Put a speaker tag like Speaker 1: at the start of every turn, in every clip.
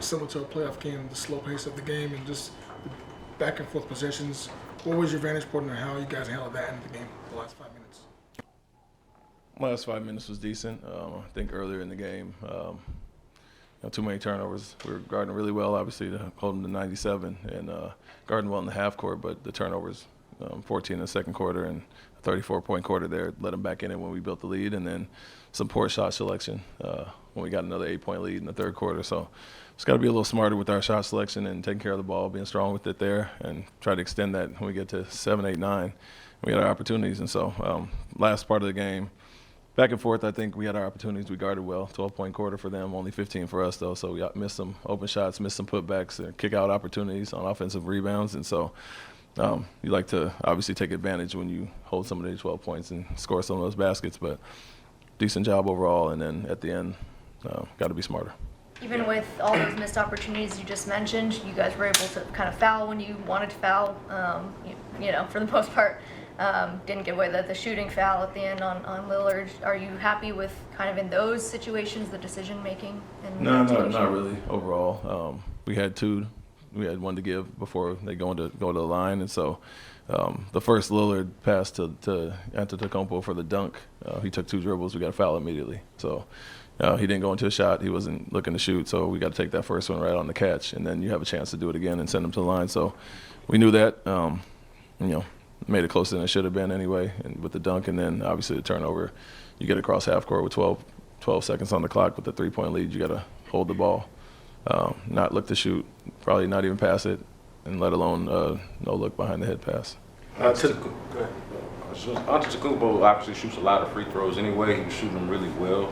Speaker 1: similar to a playoff game, the slow pace of the game and just the back and forth possessions. What was your vantage point on how you guys handled that in the game the last 5 minutes?
Speaker 2: Last 5 minutes was decent. I think earlier in the game, too many turnovers. We were guarding really well, obviously, to hold them to 97, and guarding well in the half court, but the turnovers, 14 in the second quarter and a 34-point quarter there, let them back in it when we built the lead, and then some poor shot selection when we got another 8-point lead in the third quarter. So just got to be a little smarter with our shot selection and taking care of the ball, being strong with it there, and try to extend that when we get to 7, 8, 9. We had our opportunities, and so last part of the game, back and forth, I think we had our opportunities. We guarded well. 12-point quarter for them, only 15 for us, though. So we missed some open shots, missed some putbacks, kick-out opportunities on offensive rebounds. And so you like to obviously take advantage when you hold some of these 12 points and score some of those baskets. But decent job overall. And then at the end, got to be smarter.
Speaker 3: Even with all those missed opportunities you just mentioned, you guys were able to kind of foul when you wanted to foul, for the most part. Didn't give away the shooting foul at the end on Lillard. Are you happy with kind of in those situations the decision making?
Speaker 2: No, not really. Overall, we had two. We had one to give before they go to the line, and so the first Lillard pass to Antetokounmpo for the dunk, he took 2 dribbles. We got a foul immediately. So he didn't go into a shot. He wasn't looking to shoot. So we got to take that first one right on the catch, and then you have a chance to do it again and send him to the line. So we knew that. Made it closer than it should have been anyway, and with the dunk, and then obviously the turnover. You get across half court with 12 seconds on the clock with the 3-point lead. You got to hold the ball, not look to shoot, probably not even pass it, and let alone no look behind the head pass.
Speaker 4: Antetokounmpo obviously shoots a lot of free throws anyway. He was shooting them really well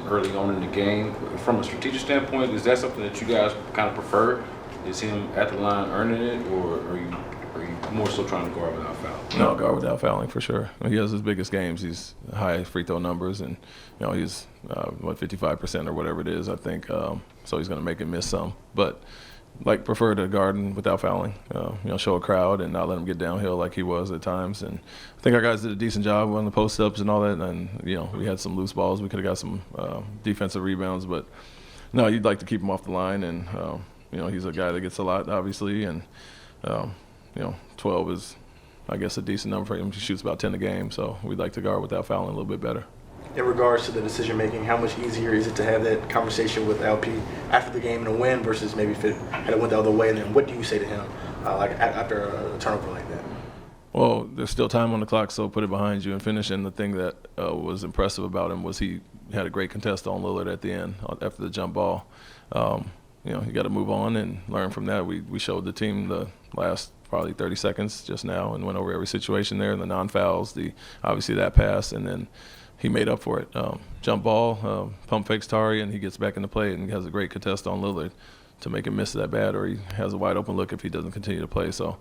Speaker 4: early on in the game. From a strategic standpoint, is that something that you guys kind of prefer? Is him at the line earning it, or are you more so trying to guard without fouling?
Speaker 2: No, guard without fouling for sure. He has his biggest games. He's high free throw numbers, and he's 55% or whatever it is, I think. So he's going to make him miss some, but prefer to guard without fouling. Show a crowd and not let him get downhill like he was at times. And I think our guys did a decent job on the post ups and all that. And we had some loose balls. We could have got some defensive rebounds, but no, you'd like to keep him off the line. And he's a guy that gets a lot, obviously, and 12 is, I guess, a decent number for him. He shoots about 10 a game, so we'd like to guard without fouling a little bit better.
Speaker 5: In regards to the decision making, how much easier is it to have that conversation with LP after the game and a win versus maybe if it had went the other way? And then what do you say to him after a turnover like that?
Speaker 2: Well, there's still time on the clock, so put it behind you and finish. And the thing that was impressive about him was he had a great contest on Lillard at the end after the jump ball. You got to move on and learn from that. We showed the team the last probably 30 seconds just now and went over every situation there, the non-fouls, obviously that pass, and then he made up for it. Jump ball, pump fakes Tari, and he gets back into play and has a great contest on Lillard to make him miss that bad, or he has a wide open look if he doesn't continue to play. So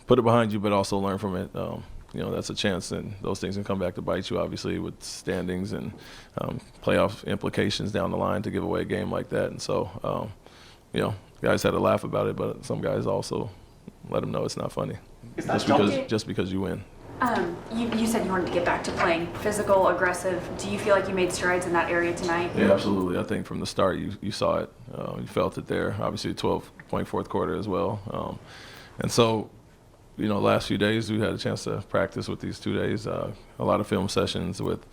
Speaker 2: put it behind you, but also learn from it. That's a chance, and those things can come back to bite you, obviously, with standings and playoff implications down the line to give away a game like that. And so, guys had to laugh about it, but some guys also let them know it's not funny just because you win.
Speaker 6: You said you wanted to get back to playing physical, aggressive. Do you feel like you made strides in that area tonight?
Speaker 2: Yeah, absolutely. I think from the start you saw it. You felt it there. Obviously, 12-point fourth quarter as well. And so, last few days we had a chance to practice with these 2 days. A lot of film sessions with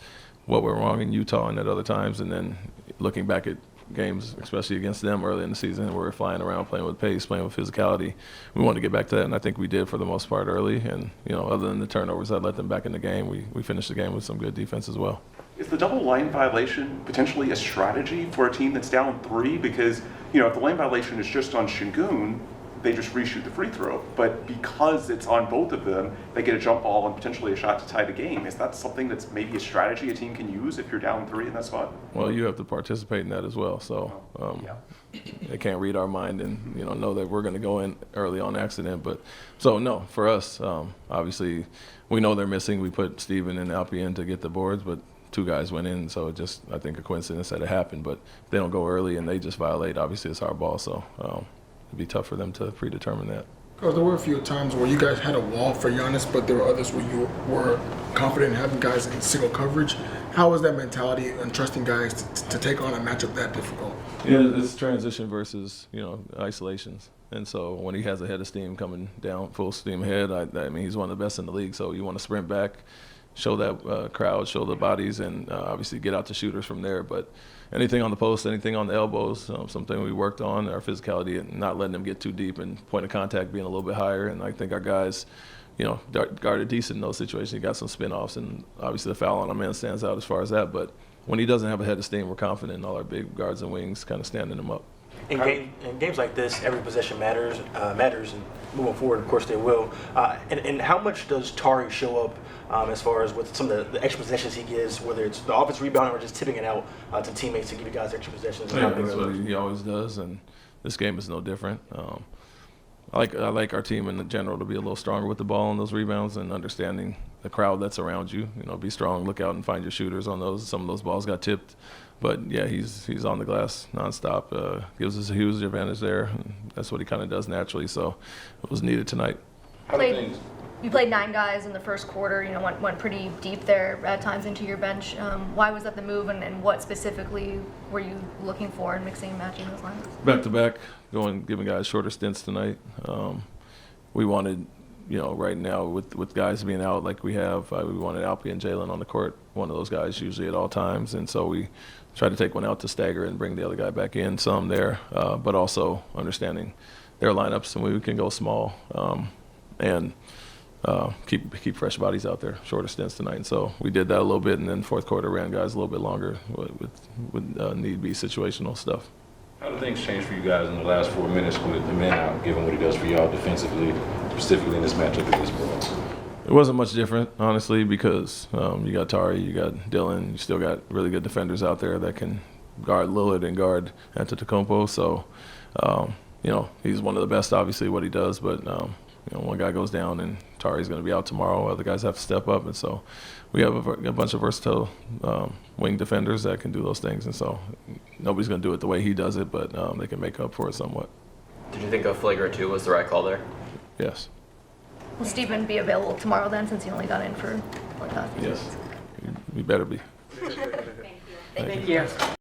Speaker 2: what went wrong in Utah and at other times, and then looking back at games, especially against them early in the season, where we're flying around, playing with pace, playing with physicality. We wanted to get back to that, and I think we did for the most part early. And, other than the turnovers that let them back in the game, we finished the game with some good defense as well.
Speaker 7: Is the double lane violation potentially a strategy for a team that's down 3? Because, if the lane violation is just on Şengün, they just reshoot the free throw. But because it's on both of them, they get a jump ball and potentially a shot to tie the game. Is that something that's maybe a strategy a team can use if you're down 3 in that spot?
Speaker 2: Well, you have to participate in that as well. So they can't read our mind and know that we're going to go in early on accident. But so no, for us, obviously we know they're missing. We put Steven and Alpi in to get the boards, but 2 guys went in, so it just, I think, a coincidence that it happened. But if they don't go early and they just violate, obviously it's our ball. So it'd be tough for them to predetermine that.
Speaker 1: Because there were a few times where you guys had a wall for Giannis, but there were others where you were confident in having guys in single coverage. How is that mentality and trusting guys to take on a matchup that difficult?
Speaker 2: Yeah, it's transition versus, isolations. And so when he has a head of steam coming down, full steam ahead, I mean, he's one of the best in the league. So you want to sprint back, show that crowd, show the bodies, and obviously get out the shooters from there. But anything on the post, anything on the elbows, something we worked on, our physicality and not letting them get too deep and point of contact being a little bit higher. And I think our guys, guarded decent in those situations. He got some spin-offs, and obviously the foul on our man stands out as far as that. But when he doesn't have a head of steam, we're confident in all our big guards and wings kind of standing him up.
Speaker 5: In games like this, every possession matters, and moving forward, of course, they will. And how much does Tari show up as far as with some of the extra possessions he gives, whether it's the offense rebounding or just tipping it out to teammates to give you guys extra possessions?
Speaker 2: Yeah, that's what he always does, and this game is no different. I like our team in general to be a little stronger with the ball on those rebounds and understanding the crowd that's around you. Be strong, look out and find your shooters on those. Some of those balls got tipped. But, yeah, he's on the glass nonstop. Gives us a huge advantage there. And that's what he kind of does naturally. So it was needed tonight.
Speaker 3: You played 9 guys in the first quarter, went pretty deep there at times into your bench. Why was that the move, and what specifically were you looking for in mixing and matching those lineups?
Speaker 2: Back-to-back, giving guys shorter stints tonight. We wanted, right now with guys being out like we have, we wanted Alpi and Jalen on the court, one of those guys usually at all times. And so we tried to take one out to stagger and bring the other guy back in, some there, but also understanding their lineups and we can go small and keep fresh bodies out there, shorter stints tonight. And so we did that a little bit, and then fourth quarter ran guys a little bit longer with need-be situational stuff.
Speaker 4: How do things change for you guys in the last 4 minutes with the man out, given what he does for y'all defensively, specifically in this matchup against Bulls?
Speaker 2: It wasn't much different, honestly, because you got Tari, you got Dylan, you still got really good defenders out there that can guard Lillard and guard Antetokounmpo. So, he's one of the best, obviously, what he does. But, one guy goes down and Tari's going to be out tomorrow. Other guys have to step up. And so we have a bunch of versatile wing defenders that can do those things. And so nobody's going to do it the way he does it, but they can make up for it somewhat.
Speaker 8: Did you think a flagrant 2 was the right call there?
Speaker 2: Yes.
Speaker 3: Will Stephen be available tomorrow then, since he only got in for like that?
Speaker 2: Yes. We better be.
Speaker 6: Thank you.
Speaker 3: Thank you.